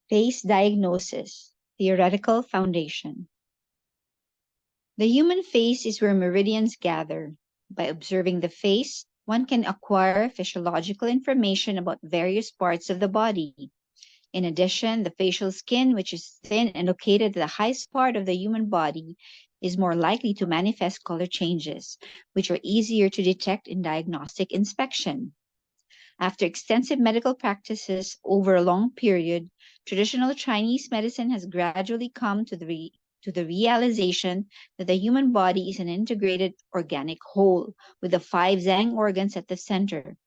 Face diagnosis, theoretical foundation. The human face is where meridians gather. By observing the face, one can acquire physiological information about various parts of the body. In addition, the facial skin, which is thin and located at the highest part of the human body, is more likely to manifest color changes, which are easier to detect in diagnostic inspection. After extensive medical practices over a long period, traditional Chinese medicine has gradually come to the realization that the human body is an integrated organic whole with the five Zhang organs at the center.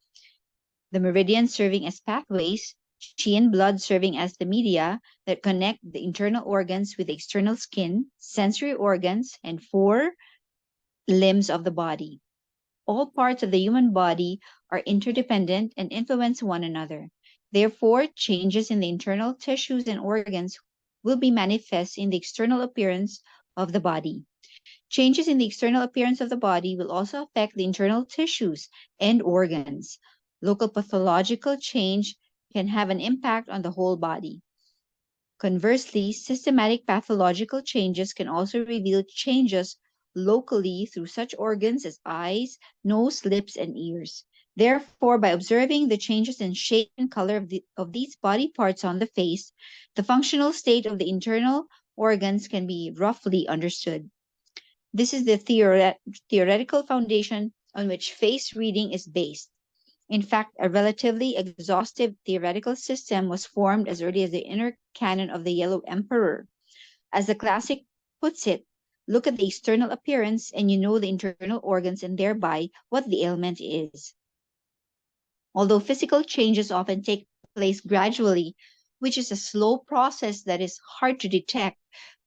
The meridians serving as pathways, qi and blood serving as the media that connect the internal organs with the external skin, sensory organs, and four limbs of the body. All parts of the human body are interdependent and influence one another. Therefore, changes in the internal tissues and organs will be manifest in the external appearance of the body. Changes in the external appearance of the body will also affect the internal tissues and organs. Local pathological change can have an impact on the whole body. Conversely, systematic pathological changes can also reveal changes locally through such organs as eyes, nose, lips, and ears. Therefore, by observing the changes in shape and color of these body parts on the face, the functional state of the internal organs can be roughly understood. This is the theoretical foundation on which face reading is based. In fact, a relatively exhaustive theoretical system was formed as early as the inner canon of the Yellow Emperor. As the classic puts it, look at the external appearance and you know the internal organs and thereby what the ailment is. Although physical changes often take place gradually, which is a slow process that is hard to detect,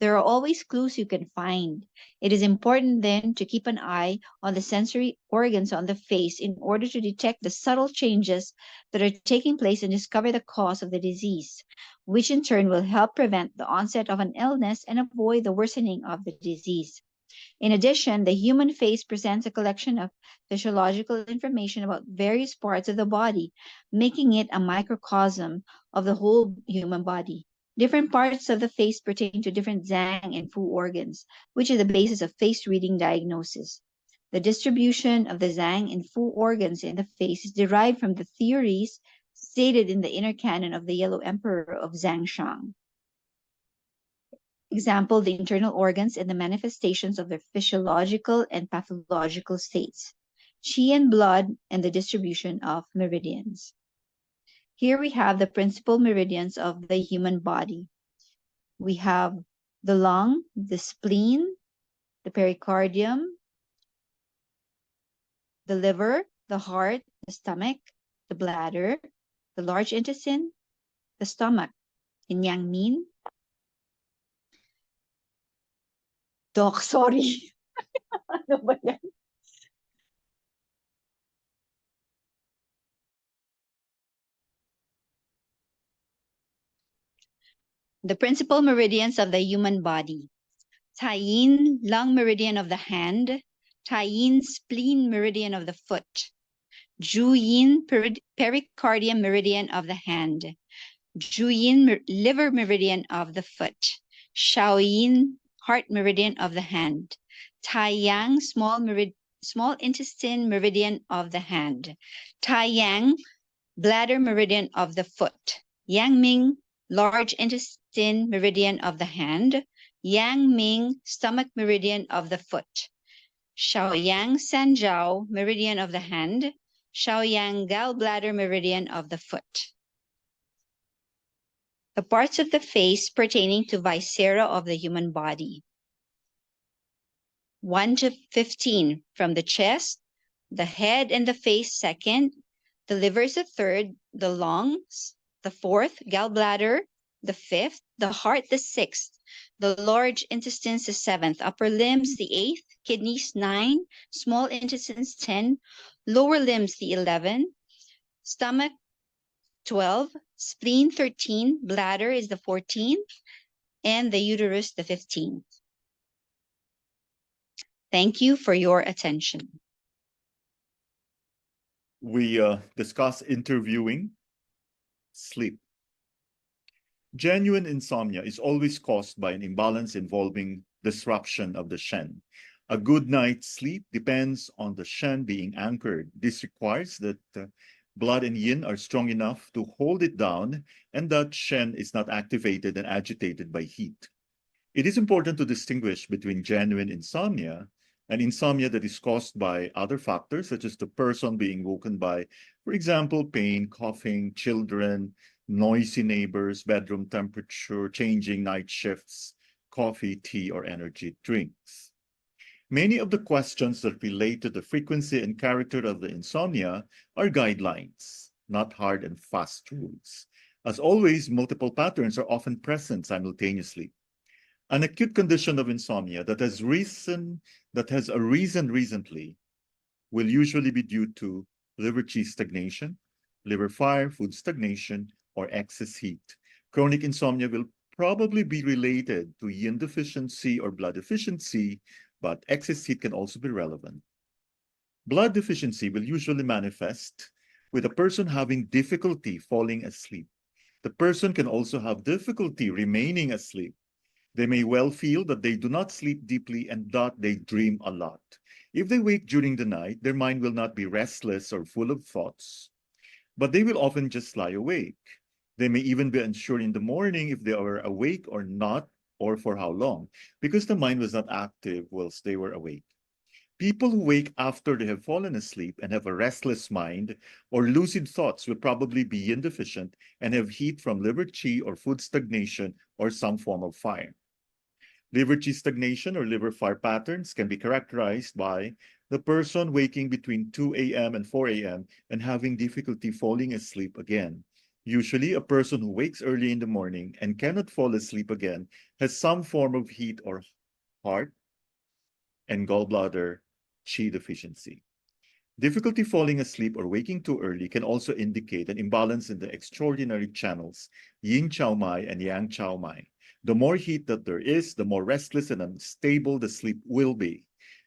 there are always clues you can find. It is important then to keep an eye on the sensory organs on the face in order to detect the subtle changes that are taking place and discover the cause of the disease, which in turn will help prevent the onset of an illness and avoid the worsening of the disease. In addition, the human face presents a collection of physiological information about various parts of the body, making it a microcosm of the whole human body. Different parts of the face pertain to different Zhang and Fu organs, which is the basis of face reading diagnosis. The distribution of the Zhang and Fu organs in the face is derived from the theories stated in the inner canon of the Yellow Emperor of Zhangshang. Example, the internal organs and the manifestations of their physiological and pathological states. Qi and blood and the distribution of meridians. Here we have the principal meridians of the human body. We have the lung, the spleen, the pericardium, the liver, the heart, the stomach, the bladder, the large intestine, the stomach. In Yang Min. Doc, sorry. Ano ba yan? The principal meridians of the human body. Taiyin, lung meridian of the hand. Taiyin, spleen meridian of the foot. Juyin, pericardium meridian of the hand. Juyin, liver meridian of the foot. Shaoyin, heart meridian of the hand. Taiyang, small intestine meridian of the hand. Taiyang, bladder meridian of the foot. Yangming, large intestine meridian of the hand. Yangming, stomach meridian of the foot. Shaoyang Sanjiao, meridian of the hand. Shaoyang gallbladder meridian of the foot. The parts of the face pertaining to viscera of the human body. 1 to 15, from the chest, the head and the face second, the liver is the third, the lungs, the fourth, gallbladder, the fifth, the heart, the sixth, the large intestines, the seventh, upper limbs, the eighth, kidneys, 9, small intestines, 10, lower limbs, the 11, stomach, 12, spleen, 13, bladder is the 14th, and the uterus, the 15th. Thank you for your attention. We discuss interviewing sleep. Genuine insomnia is always caused by an imbalance involving disruption of the Shen. A good night's sleep depends on the Shen being anchored. This requires that blood and yin are strong enough to hold it down and that Shen is not activated and agitated by heat. It is important to distinguish between genuine insomnia and insomnia that is caused by other factors, such as the person being woken by, for example, pain, coughing, children, noisy neighbors, bedroom temperature, changing night shifts, coffee, tea, or energy drinks. Many of the questions that relate to the frequency and character of the insomnia are guidelines, not hard and fast rules. As always, multiple patterns are often present simultaneously. An acute condition of insomnia that has arisen recently will usually be due to liver qi stagnation, liver fire, food stagnation, or excess heat. Chronic insomnia will probably be related to yin deficiency or blood deficiency, but excess heat can also be relevant. Blood deficiency will usually manifest with a person having difficulty falling asleep. The person can also have difficulty remaining asleep. They may well feel that they do not sleep deeply and that they dream a lot. If they wake during the night, their mind will not be restless or full of thoughts, but they will often just lie awake. They may even be unsure in the morning if they are awake or not, or for how long, because the mind was not active whilst they were awake. People who wake after they have fallen asleep and have a restless mind or lucid thoughts will probably be yin deficient and have heat from liver qi or food stagnation or some form of fire. Liver qi stagnation or liver fire patterns can be characterized by the person waking between 2 a.m. and 4 a.m. and having difficulty falling asleep again. Usually, a person who wakes early in the morning and cannot fall asleep again has some form of heat or heart and gallbladder qi deficiency. Difficulty falling asleep or waking too early can also indicate an imbalance in the extraordinary channels, yin chao mai and yang chao mai. The more heat that there is, the more restless and unstable the sleep will be.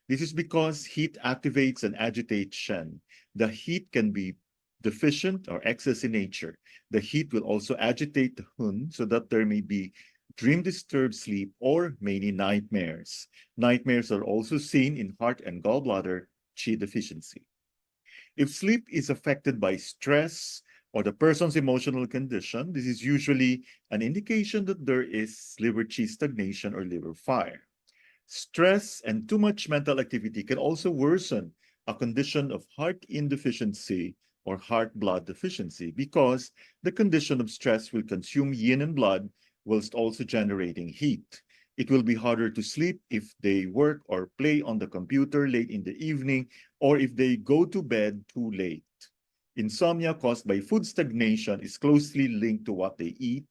This is because heat activates and agitates Shen. The heat can be deficient or excess in nature. The heat will also agitate the Hun so that there may be dream disturbed sleep or many nightmares. Nightmares are also seen in heart and gallbladder qi deficiency. If sleep is affected by stress or the person's emotional condition, this is usually an indication that there is liver qi stagnation or liver fire. Stress and too much mental activity can also worsen a condition of heart insufficiency or heart blood deficiency because the condition of stress will consume yin and blood whilst also generating heat. It will be harder to sleep if they work or play on the computer late in the evening or if they go to bed too late. Insomnia caused by food stagnation is closely linked to what they eat,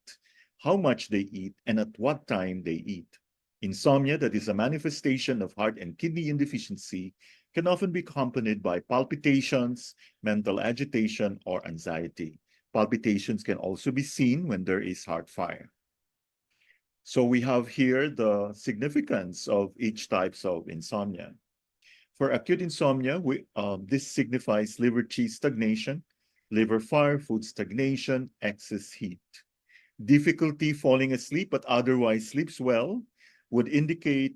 how much they eat, and at what time they eat. Insomnia, that is a manifestation of heart and kidney insufficiency, can often be accompanied by palpitations, mental agitation, or anxiety. Palpitations can also be seen when there is heart fire. So we have here the significance of each types of insomnia. For acute insomnia, this signifies liver qi stagnation, liver fire, food stagnation, excess heat. Difficulty falling asleep but otherwise sleeps well would indicate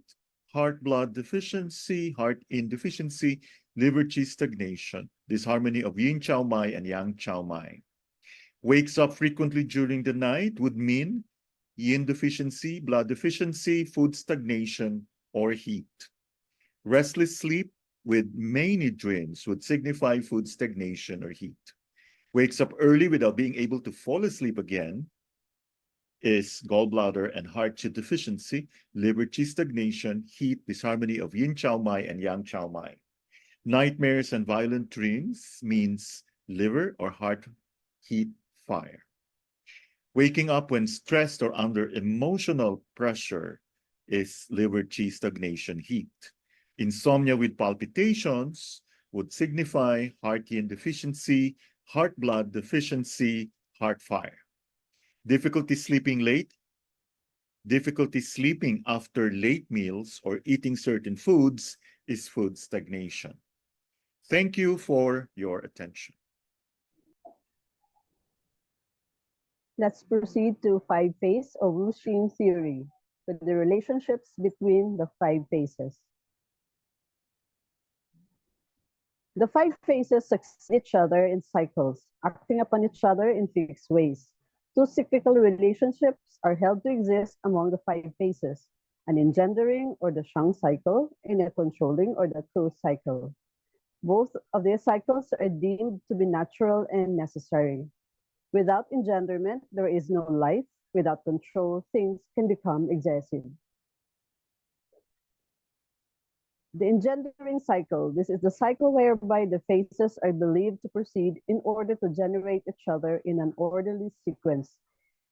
heart blood deficiency, heart insufficiency, liver qi stagnation, disharmony of yin chao mai and yang chao mai. Wakes up frequently during the night would mean yin deficiency, blood deficiency, food stagnation, or heat. Restless sleep with many dreams would signify food stagnation or heat. Wakes up early without being able to fall asleep again is gallbladder and heart qi deficiency, liver qi stagnation, heat, disharmony of yin chao mai and yang chao mai. Nightmares and violent dreams means liver or heart heat fire. Waking up when stressed or under emotional pressure is liver qi stagnation heat. Insomnia with palpitations would signify heart yin deficiency, heart blood deficiency, heart fire. Difficulty sleeping late, difficulty sleeping after late meals or eating certain foods is food stagnation. Thank you for your attention. Let's proceed to five-phase or Wu-stream theory with the relationships between the five phases. The five phases succeed each other in cycles, acting upon each other in fixed ways. Two cyclical relationships are held to exist among the five phases, an engendering or the Shang cycle and a controlling or the Ku cycle. Both of these cycles are deemed to be natural and necessary. Without engenderment, there is no life. Without control, things can become excessive. The engendering cycle. This is the cycle whereby the phases are believed to proceed in order to generate each other in an orderly sequence.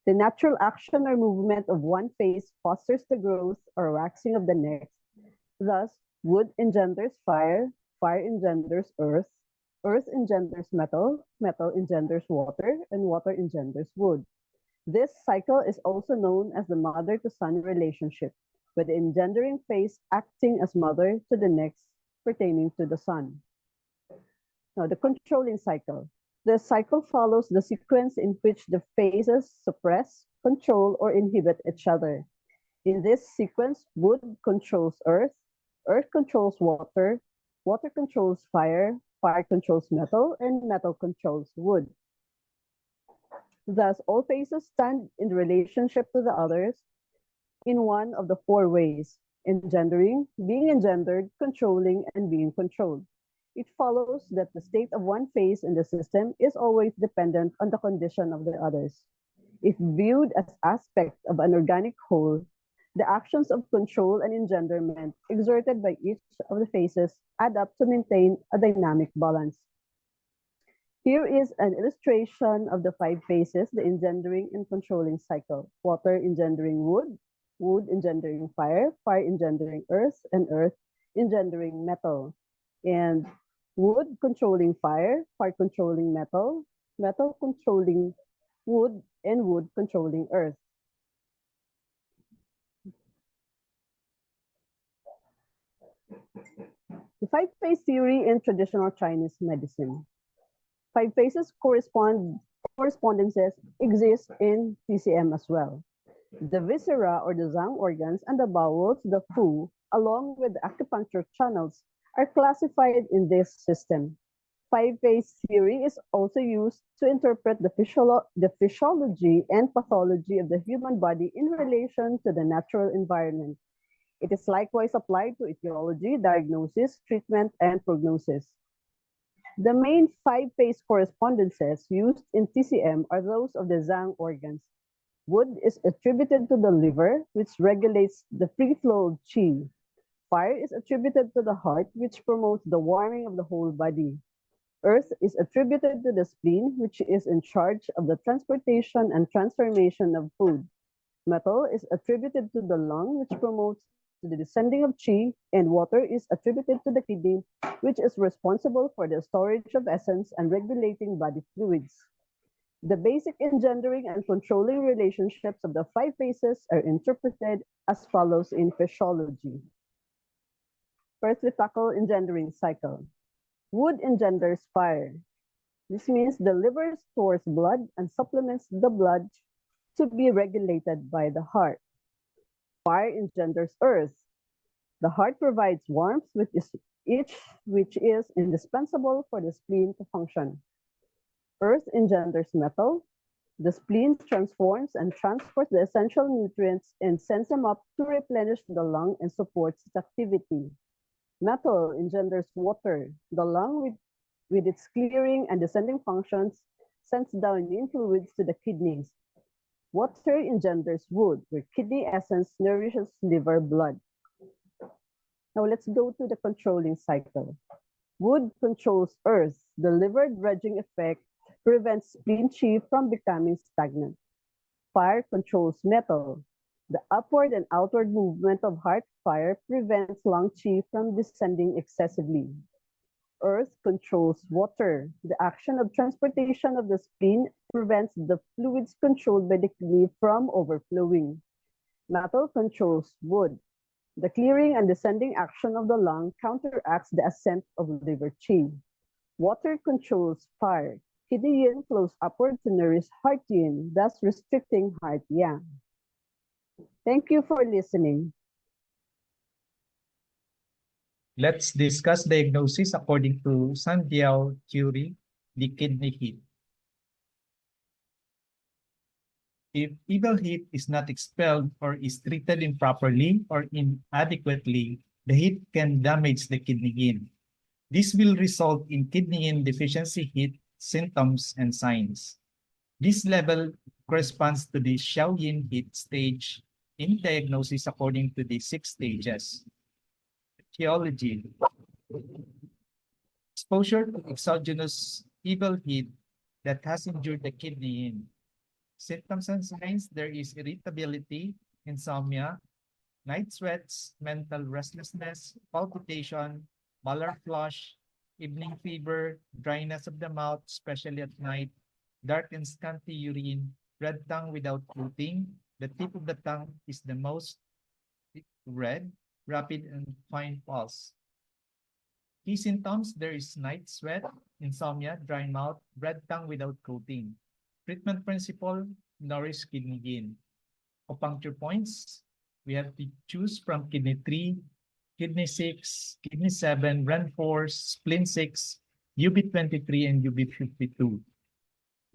The natural action or movement of one phase fosters the growth or waxing of the next. Thus, wood engenders fire, fire engenders earth, earth engenders metal, metal engenders water, and water engenders wood. This cycle is also known as the mother to son relationship, with the engendering phase acting as mother to the next pertaining to the son. Now, the controlling cycle. The cycle follows the sequence in which the phases suppress, control, or inhibit each other. In this sequence, wood controls earth controls water, water controls fire, fire controls metal, and metal controls wood. Thus, all phases stand in relationship to the others in one of the four ways: engendering, being engendered, controlling, and being controlled. It follows that the state of one phase in the system is always dependent on the condition of the others. If viewed as aspects of an organic whole, the actions of control and engenderment exerted by each of the phases add up to maintain a dynamic balance. Here is an illustration of the five phases, the engendering and controlling cycle. Water engendering wood, wood engendering fire, fire engendering earth, and earth engendering metal. And wood controlling fire, fire controlling metal, metal controlling wood, and wood controlling earth. The five-phase theory in traditional Chinese medicine. Five phases correspondences exist in TCM as well. The viscera or the Zhang organs and the bowels, the Fu, along with the acupuncture channels, are classified in this system. Five-phase theory is also used to interpret the physiology and pathology of the human body in relation to the natural environment. It is likewise applied to etiology, diagnosis, treatment, and prognosis. The main five-phase correspondences used in TCM are those of the Zhang organs. Wood is attributed to the liver, which regulates the free flow of qi. Fire is attributed to the heart, which promotes the warming of the whole body. Earth is attributed to the spleen, which is in charge of the transportation and transformation of food. Metal is attributed to the lung, which promotes the descending of qi, and water is attributed to the kidney, which is responsible for the storage of essence and regulating body fluids. The basic engendering and controlling relationships of the five phases are interpreted as follows in physiology. First, we tackle engendering cycle. Wood engenders fire. This means the liver stores blood and supplements the blood to be regulated by the heart. Fire engenders earth. The heart provides warmth, which is indispensable for the spleen to function. Earth engenders metal. The spleen transforms and transports the essential nutrients and sends them up to replenish the lung and supports its activity. Metal engenders water. The lung, with its clearing and descending functions, sends down in fluids to the kidneys. Water engenders wood, where kidney essence nourishes liver blood. Now let's go to the controlling cycle. Wood controls earth. The liver dredging effect prevents spleen qi from becoming stagnant. Fire controls metal. The upward and outward movement of heart fire prevents lung qi from descending excessively. Earth controls water. The action of transportation of the spleen prevents the fluids controlled by the kidney from overflowing. Metal controls wood. The clearing and descending action of the lung counteracts the ascent of liver qi. Water controls fire. The action of transportation of the fire Kidney yin flows upward to nourish heart yin, thus restricting heart yang. Thank you for listening. Let's discuss diagnosis according to Sandiao theory, the kidney heat. If evil heat is not expelled or is treated improperly or inadequately, the heat can damage the kidney yin. This will result in kidney yin deficiency heat symptoms and signs. This level corresponds to the Xiaoyin heat stage in diagnosis according to the 6 stages. Etiology. Exposure to exogenous evil heat that has injured the kidney yin. Symptoms and signs, there is irritability, insomnia, night sweats, mental restlessness, palpitation, malar flush, evening fever, dryness of the mouth, especially at night, dark and scanty urine, red tongue without clothing. The tip of the tongue is the most red, rapid and fine pulse. Key symptoms, there is night sweat, insomnia, dry mouth, red tongue without coating. Treatment principle, nourish kidney yin. Acupuncture points, we have to choose from kidney 3, kidney 6, kidney 7, REN 4, spleen 6, UB23, and UB52.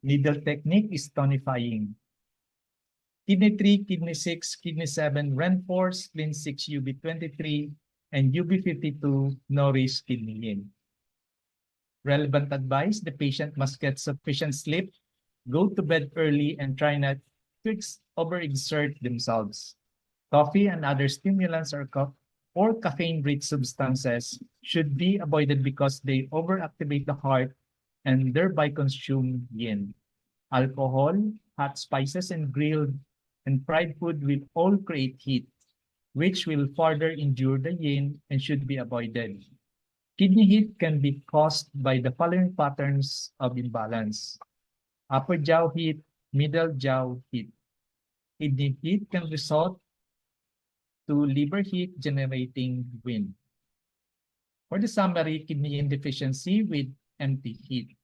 Needle technique is tonifying. Kidney 3, kidney 6, kidney 7, REN 4, spleen 6, UB23, and UB52, nourish kidney yin. Relevant advice, the patient must get sufficient sleep, go to bed early, and try not to overexert themselves. Coffee and other stimulants or caffeine-rich substances should be avoided because they overactivate the heart and thereby consume yin. Alcohol, hot spices, and grilled and fried food will all create heat, which will further injure the yin and should be avoided. Kidney heat can be caused by the following patterns of imbalance: upper jaw heat, middle jaw heat. Kidney heat can result to liver heat generating wind. For the summary, kidney yin deficiency with empty heat.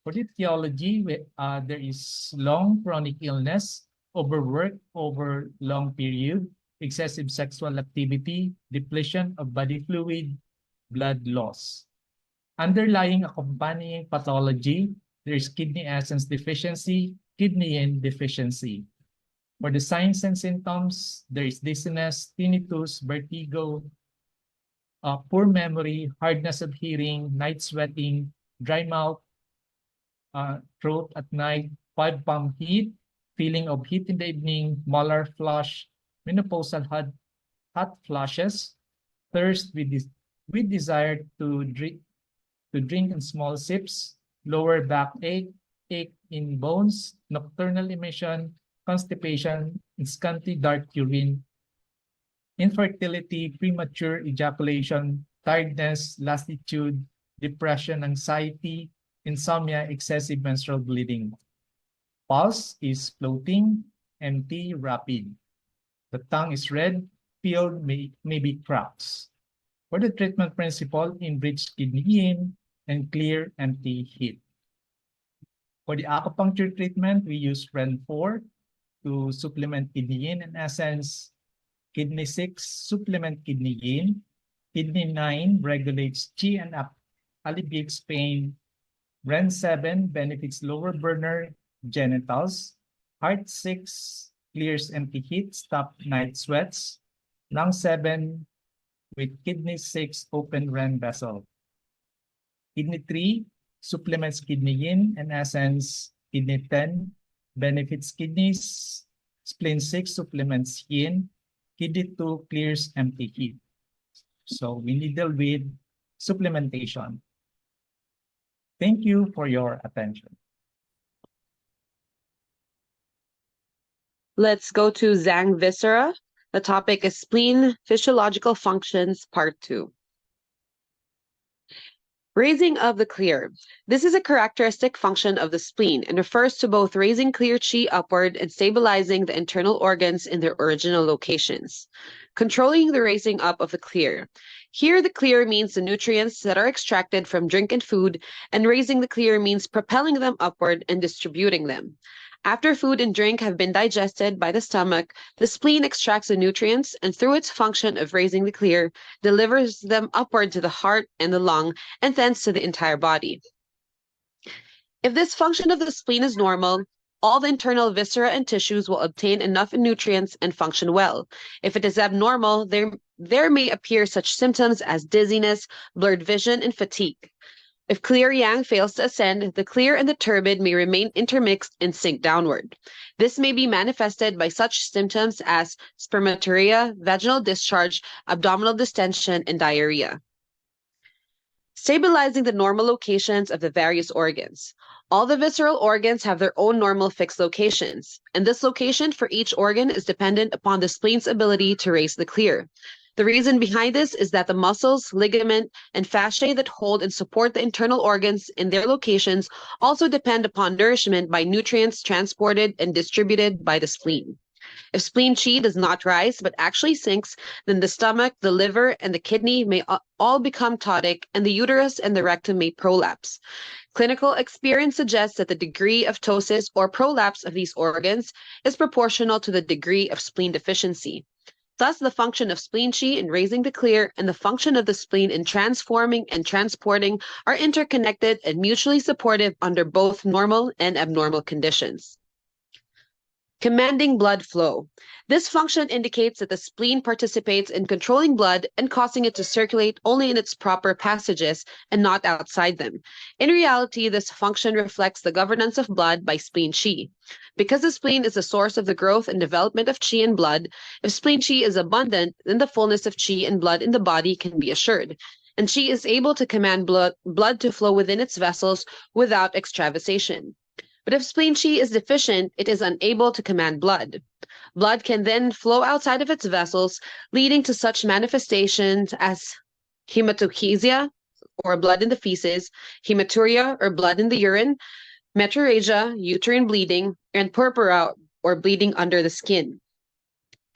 For the etiology, there is long chronic illness, overwork over long period, excessive sexual activity, depletion of body fluid, blood loss. Underlying accompanying pathology, there is kidney essence deficiency, kidney yin deficiency. For the signs and symptoms, there is dizziness, tinnitus, vertigo, poor memory, hardness of hearing, night sweating, dry mouth, throat at night, 5-palm heat, feeling of heat in the evening, malar flush, menopausal hot flushes, thirst with desire to drink in small sips, lower back ache in bones, nocturnal emission, constipation, scanty dark urine, infertility, premature ejaculation, tiredness, lassitude, depression, anxiety, insomnia, excessive menstrual bleeding. Pulse is floating, empty, rapid. The tongue is red, filled, may be cracks. For the treatment principle, enrich kidney yin and clear empty heat. For the acupuncture treatment, we use REN 4 to supplement kidney yin and essence. Kidney 6 supplement kidney yin. Kidney 9 regulates qi and alleviates pain. REN 7 benefits lower burner genitals. Heart 6 clears empty heat, stop night sweats. Lung 7 with kidney 6 open REN vessel. Kidney 3 supplements kidney yin and essence. Kidney 10 benefits kidneys. Spleen 6 supplements yin. Kidney 2 clears empty heat. So we needle with supplementation. Thank you for your attention. Let's go to Zhang Viscera. The topic is spleen physiological functions, part 2. Raising of the clear. This is a characteristic function of the spleen and refers to both raising clear qi upward and stabilizing the internal organs in their original locations. Controlling the raising up of the clear. Here, the clear means the nutrients that are extracted from drink and food, and raising the clear means propelling them upward and distributing them. After food and drink have been digested by the stomach, the spleen extracts the nutrients and, through its function of raising the clear, delivers them upward to the heart and the lung, and thence to the entire body. If this function of the spleen is normal, all the internal viscera and tissues will obtain enough nutrients and function well. If it is abnormal, there may appear such symptoms as dizziness, blurred vision, and fatigue. If clear yang fails to ascend, the clear and the turbid may remain intermixed and sink downward. This may be manifested by such symptoms as spermaturia, vaginal discharge, abdominal distension, and diarrhea. Stabilizing the normal locations of the various organs. All the visceral organs have their own normal fixed locations, and this location for each organ is dependent upon the spleen's ability to raise the clear. The reason behind this is that the muscles, ligament, and fasciae that hold and support the internal organs in their locations also depend upon nourishment by nutrients transported and distributed by the spleen. If spleen chi does not rise but actually sinks, then the stomach, the liver, and the kidney may all become ptotic, and the uterus and the rectum may prolapse. Clinical experience suggests that the degree of ptosis or prolapse of these organs is proportional to the degree of spleen deficiency. Thus, the function of spleen chi in raising the clear and the function of the spleen in transforming and transporting are interconnected and mutually supportive under both normal and abnormal conditions. Commanding blood flow. This function indicates that the spleen participates in controlling blood and causing it to circulate only in its proper passages and not outside them. In reality, this function reflects the governance of blood by spleen chi. Because the spleen is the source of the growth and development of chi in blood, if spleen chi is abundant, then the fullness of chi and blood in the body can be assured, and chi is able to command blood to flow within its vessels without extravasation. But if spleen chi is deficient, it is unable to command blood. Blood can then flow outside of its vessels, leading to such manifestations as hematochezia, or blood in the feces, hematuria, or blood in the urine, metorrhagia, uterine bleeding, and purpura, or bleeding under the skin.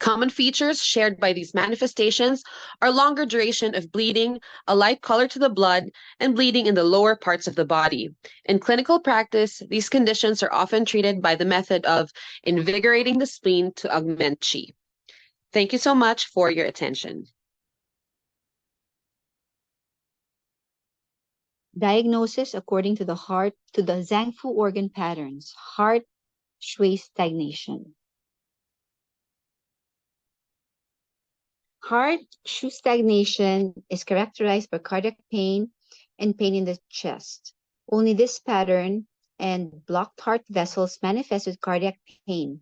Common features shared by these manifestations are longer duration of bleeding, a light color to the blood, and bleeding in the lower parts of the body. In clinical practice, these conditions are often treated by the method of invigorating the spleen to augment chi. Thank you so much for your attention. Diagnosis according to the Zhangfu organ patterns, heart, shui stagnation. Heart shu stagnation is characterized by cardiac pain and pain in the chest. Only this pattern and blocked heart vessels manifest with cardiac pain.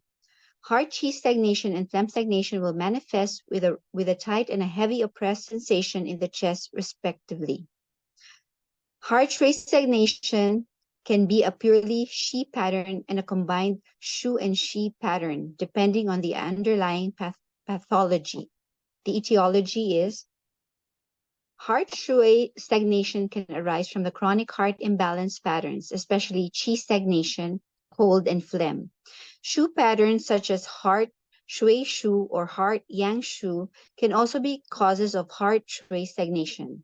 Heart chi stagnation and phlegm stagnation will manifest with a tight and a heavy oppressed sensation in the chest, respectively. Heart shui stagnation can be a purely shi pattern and a combined shu and shi pattern, depending on the underlying pathology. The etiology is heart shui stagnation can arise from the chronic heart imbalance patterns, especially qi stagnation, cold, and phlegm. Shu patterns such as heart shui shu or heart yang shu can also be causes of heart shui stagnation.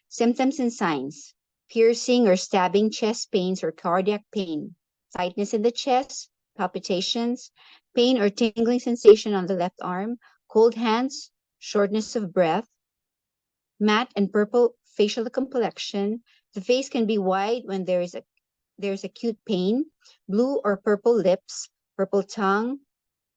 Symptoms and signs: piercing or stabbing chest pains or cardiac pain, tightness in the chest, palpitations, pain or tingling sensation on the left arm, cold hands, shortness of breath, matte and purple facial complexion. The face can be wide when there's acute pain, blue or purple lips, purple tongue,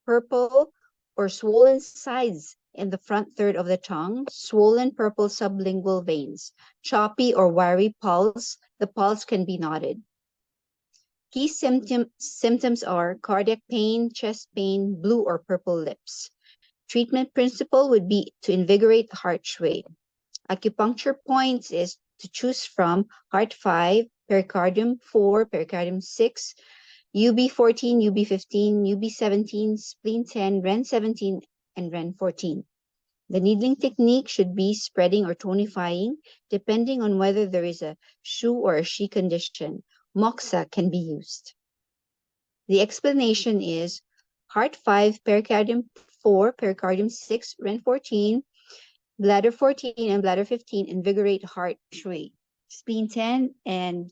purple or swollen sides in the front third of the tongue, swollen purple sublingual veins, choppy or wiry pulse. The pulse can be knotted. Key symptoms are cardiac pain, chest pain, blue or purple lips. Treatment principle would be to invigorate the heart shui. Acupuncture points is to choose from heart 5, pericardium 4, pericardium 6, UB14, UB15, UB17, spleen 10, REN 17, and REN 14. The needling technique should be spreading or tonifying, depending on whether there is a shu or a shi condition. Moxa can be used. The explanation is heart 5, pericardium 4, pericardium 6, REN 14. Bladder 14 and bladder 15 invigorate heart shui. Spleen 10 and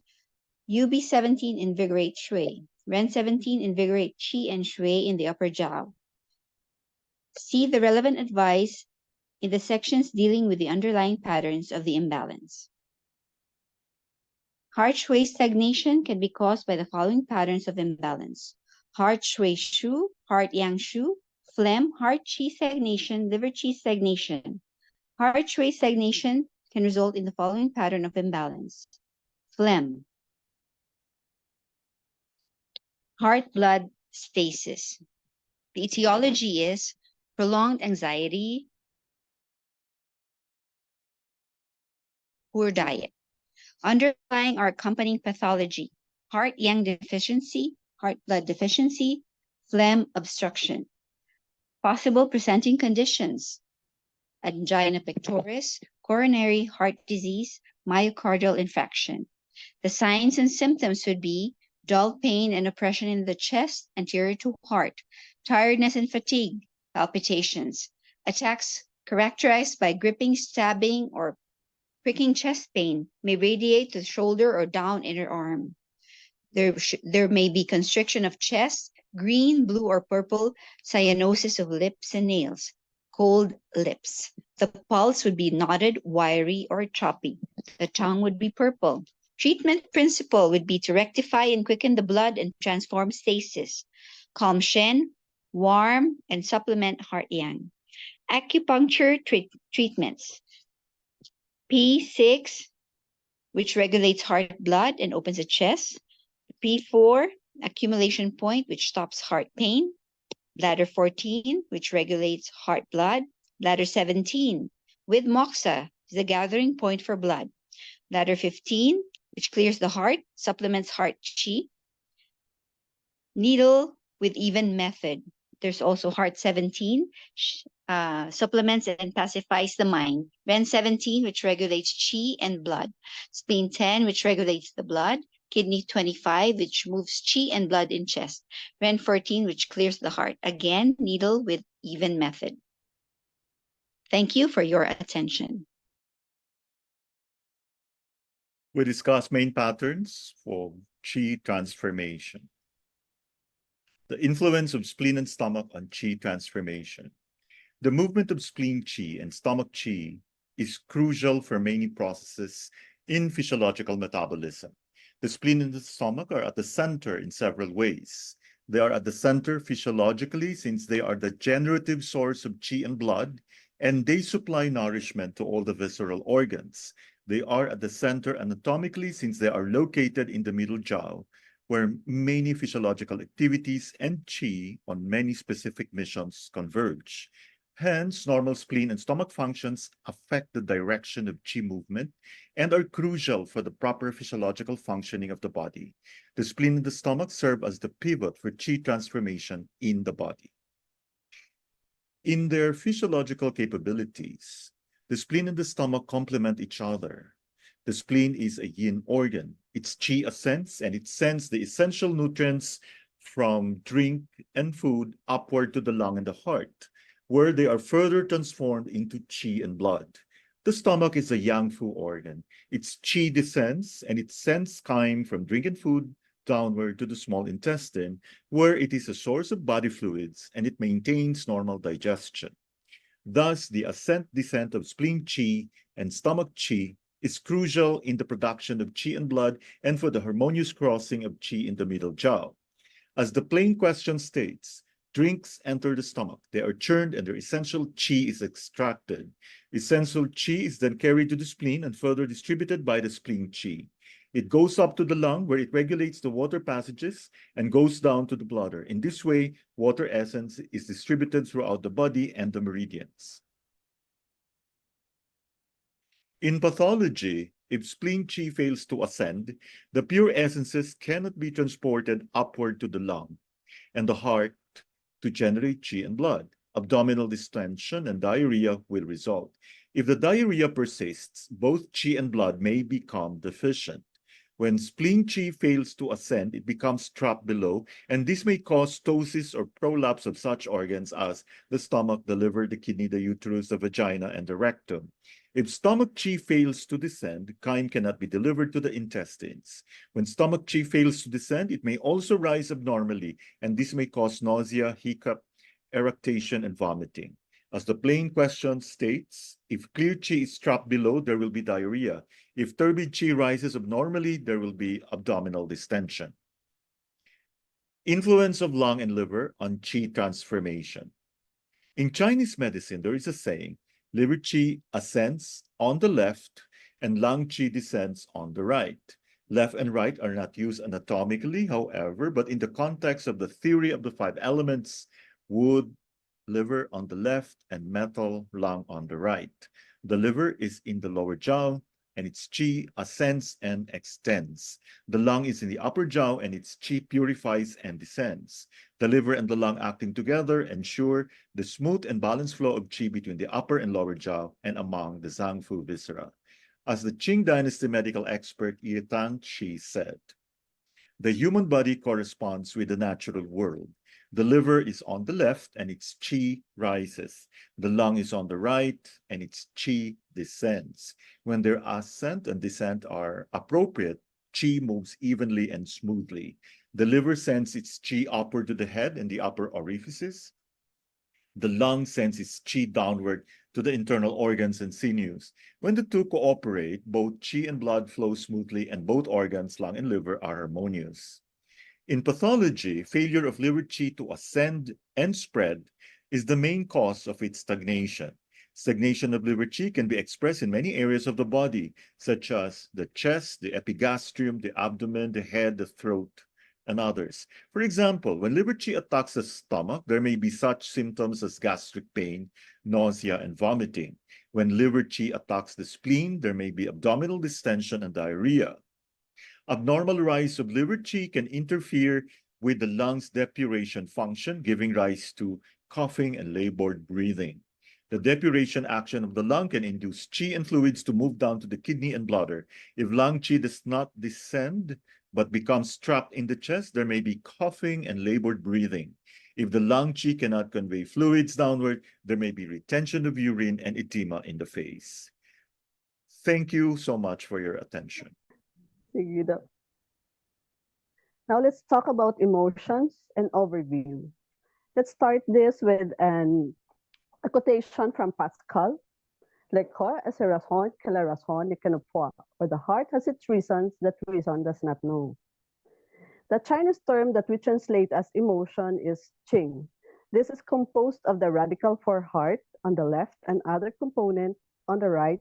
UB 17 invigorate shui. Ren 17 invigorate qi and shui in the upper jiao. See the relevant advice in the sections dealing with the underlying patterns of the imbalance. Heart shui stagnation can be caused by the following patterns of imbalance: heart shui shu, heart yang shu, phlegm, heart qi stagnation, liver qi stagnation. Heart shui stagnation can result in the following pattern of imbalance: phlegm, heart blood stasis. The etiology is prolonged anxiety, poor diet. Underlying our accompanying pathology: heart yang deficiency, heart blood deficiency, phlegm obstruction. Possible presenting conditions: angina pectoris, coronary heart disease, myocardial infarction. The signs and symptoms would be dull pain and oppression in the chest anterior to heart, tiredness and fatigue, palpitations, attacks characterized by gripping, stabbing, or pricking chest pain may radiate to the shoulder or down inner arm. There may be constriction of chest, green, blue, or purple cyanosis of lips and nails, cold lips. The pulse would be knotted, wiry, or choppy. The tongue would be purple. Treatment principle would be to rectify and quicken the blood and transform stasis. Calm Shen, warm, and supplement heart yang. Acupuncture treatments. P6, which regulates heart blood and opens the chest. P4, accumulation point, which stops heart pain. Bladder 14, which regulates heart blood. Bladder 17, with moxa, is the gathering point for blood. Bladder 15, which clears the heart, supplements heart qi. Needle with even method. There's also heart 17, supplements and pacifies the mind. Ren 17, which regulates qi and blood. Spleen 10, which regulates the blood. Kidney 25, which moves qi and blood in chest. Ren 14, which clears the heart. Again, needle with even method. Thank you for your attention. We discuss main patterns for qi transformation. The influence of spleen and stomach on qi transformation. The movement of spleen qi and stomach qi is crucial for many processes in physiological metabolism. The spleen and the stomach are at the center in several ways. They are at the center physiologically since they are the generative source of qi and blood, and they supply nourishment to all the visceral organs. They are at the center anatomically since they are located in the middle jiao, where many physiological activities and qi on many specific missions converge. Hence, normal spleen and stomach functions affect the direction of qi movement and are crucial for the proper physiological functioning of the body. The spleen and the stomach serve as the pivot for qi transformation in the body. In their physiological capabilities, the spleen and the stomach complement each other. The spleen is a yin organ. Its qi ascends and it sends the essential nutrients from drink and food upward to the lung and the heart, where they are further transformed into qi and blood. The stomach is a yang fu organ. Its qi descends and it sends chyme from drink and food downward to the small intestine, where it is a source of body fluids and it maintains normal digestion. Thus, the ascent-descent of spleen qi and stomach qi is crucial in the production of qi and blood and for the harmonious crossing of qi in the middle jiao. As the plain question states, drinks enter the stomach. They are churned and their essential qi is extracted. Essential qi is then carried to the spleen and further distributed by the spleen qi. It goes up to the lung where it regulates the water passages and goes down to the bladder. In this way, water essence is distributed throughout the body and the meridians. In pathology, if spleen qi fails to ascend, the pure essences cannot be transported upward to the lung and the heart to generate qi and blood. Abdominal distension and diarrhea will result. If the diarrhea persists, both qi and blood may become deficient. When spleen qi fails to ascend, it becomes trapped below, and this may cause ptosis or prolapse of such organs as the stomach, the liver, the kidney, the uterus, the vagina, and the rectum. If stomach qi fails to descend, chyme cannot be delivered to the intestines. When stomach qi fails to descend, it may also rise abnormally, and this may cause nausea, hiccup, eructation, and vomiting. As the plain question states, if clear qi is trapped below, there will be diarrhea. If turbid qi rises abnormally, there will be abdominal distension. Influence of lung and liver on qi transformation. In Chinese medicine, there is a saying, liver qi ascends on the left and lung qi descends on the right. Left and right are not used anatomically, however, but in the context of the theory of the five elements, wood, liver on the left, and metal, lung on the right. The liver is in the lower jaw, and its qi ascends and extends. The lung is in the upper jaw, and its qi purifies and descends. The liver and the lung acting together ensure the smooth and balanced flow of qi between the upper and lower jaw and among the zangfu viscera. As the Qing Dynasty medical expert Yi Tang-Chi said, the human body corresponds with the natural world. The liver is on the left and its qi rises. The lung is on the right and its qi descends. When their ascent and descent are appropriate, qi moves evenly and smoothly. The liver sends its qi upward to the head and the upper orifices. The lung sends its qi downward to the internal organs and sinews. When the two cooperate, both qi and blood flow smoothly and both organs, lung and liver, are harmonious. In pathology, failure of liver qi to ascend and spread is the main cause of its stagnation. Stagnation of liver qi can be expressed in many areas of the body, such as the chest, the epigastrium, the abdomen, the head, the throat, and others. For example, when liver qi attacks the stomach, there may be such symptoms as gastric pain, nausea, and vomiting. When liver qi attacks the spleen, there may be abdominal distension and diarrhea. Abnormal rise of liver qi can interfere with the lungs' depuration function, giving rise to coughing and labored breathing. The depuration action of the lung can induce qi and fluids to move down to the kidney and bladder. If lung qi does not descend but becomes trapped in the chest, there may be coughing and labored breathing. If the lung qi cannot convey fluids downward, there may be retention of urine and edema in the face. Thank you so much for your attention. Sige daw. Now let's talk about emotions and overview. Let's start this with a quotation from Pascal. Le corps a ses raisons que la raison ne connaît pas, or the heart has its reasons that reason does not know. The Chinese term that we translate as emotion is qing. This is composed of the radical for heart on the left and other component on the right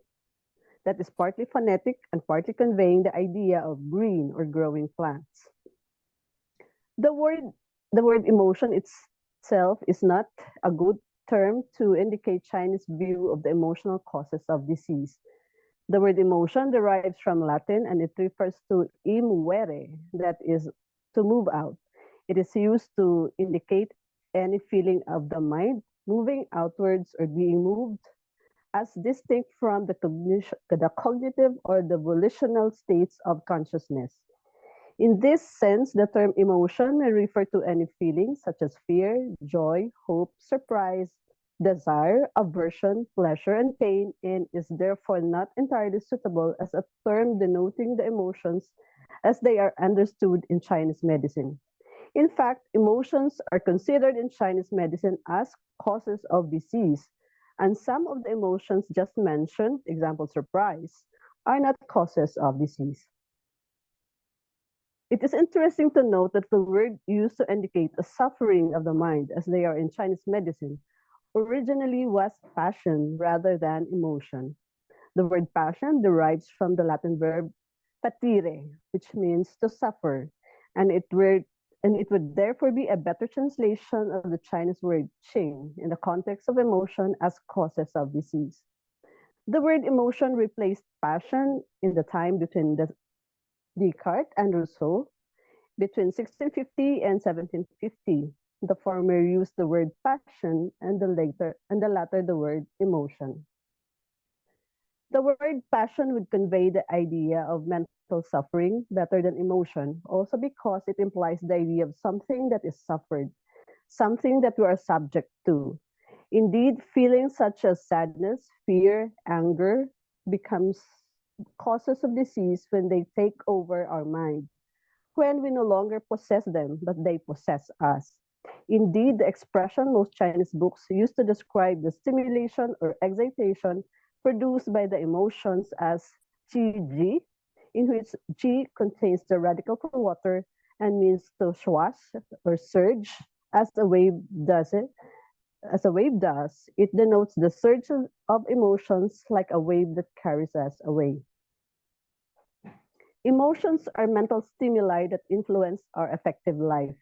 that is partly phonetic and partly conveying the idea of green or growing plants. The word emotion itself is not a good term to indicate Chinese view of the emotional causes of disease. The word emotion derives from Latin and it refers to imuere, that is to move out. It is used to indicate any feeling of the mind moving outwards or being moved, as distinct from the cognitive or the volitional states of consciousness. In this sense, the term emotion may refer to any feeling such as fear, joy, hope, surprise, desire, aversion, pleasure, and pain, and is therefore not entirely suitable as a term denoting the emotions as they are understood in Chinese medicine. In fact, emotions are considered in Chinese medicine as causes of disease, and some of the emotions just mentioned, example surprise, are not causes of disease. It is interesting to note that the word used to indicate a suffering of the mind, as they are in Chinese medicine, originally was passion rather than emotion. The word passion derives from the Latin verb patire, which means to suffer, and it would therefore be a better translation of the Chinese word qing in the context of emotion as causes of disease. The word emotion replaced passion in the time between Descartes and Rousseau between 1650 and 1750. The former used the word passion and the latter the word emotion. The word passion would convey the idea of mental mental suffering better than emotion, also because it implies the idea of something that is suffered, something that we are subject to. Indeed, feelings such as sadness, fear, anger becomes causes of disease when they take over our mind, when we no longer possess them, but they possess us. Indeed, the expression most Chinese books use to describe the stimulation or excitation produced by the emotions as qi ji, in which qi contains the radical for water and means to swash or surge as a wave does it. As a wave does, it denotes the surge of emotions like a wave that carries us away. Emotions are mental stimuli that influence our affective life.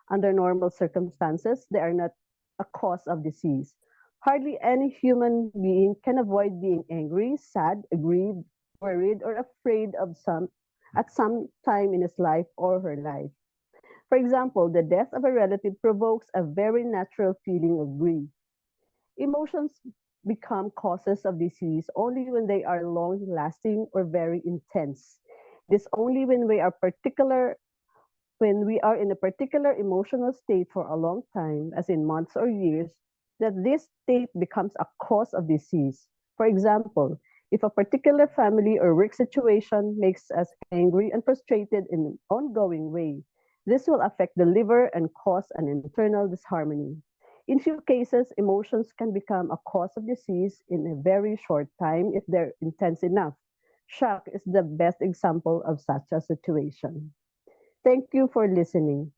Under normal circumstances, they are not a cause of disease. Hardly any human being can avoid being angry, sad, aggrieved, worried, or afraid of some at some time in his life or her life. For example, the death of a relative provokes a very natural feeling of grief. Emotions become causes of disease only when they are long lasting or very intense. It is only when we are in a particular emotional state for a long time, as in months or years, that this state becomes a cause of disease. For example, if a particular family or work situation makes us angry and frustrated in an ongoing way, this will affect the liver and cause an internal disharmony. In few cases, emotions can become a cause of disease in a very short time if they're intense enough. Shock is the best example of such a situation. Thank you for listening.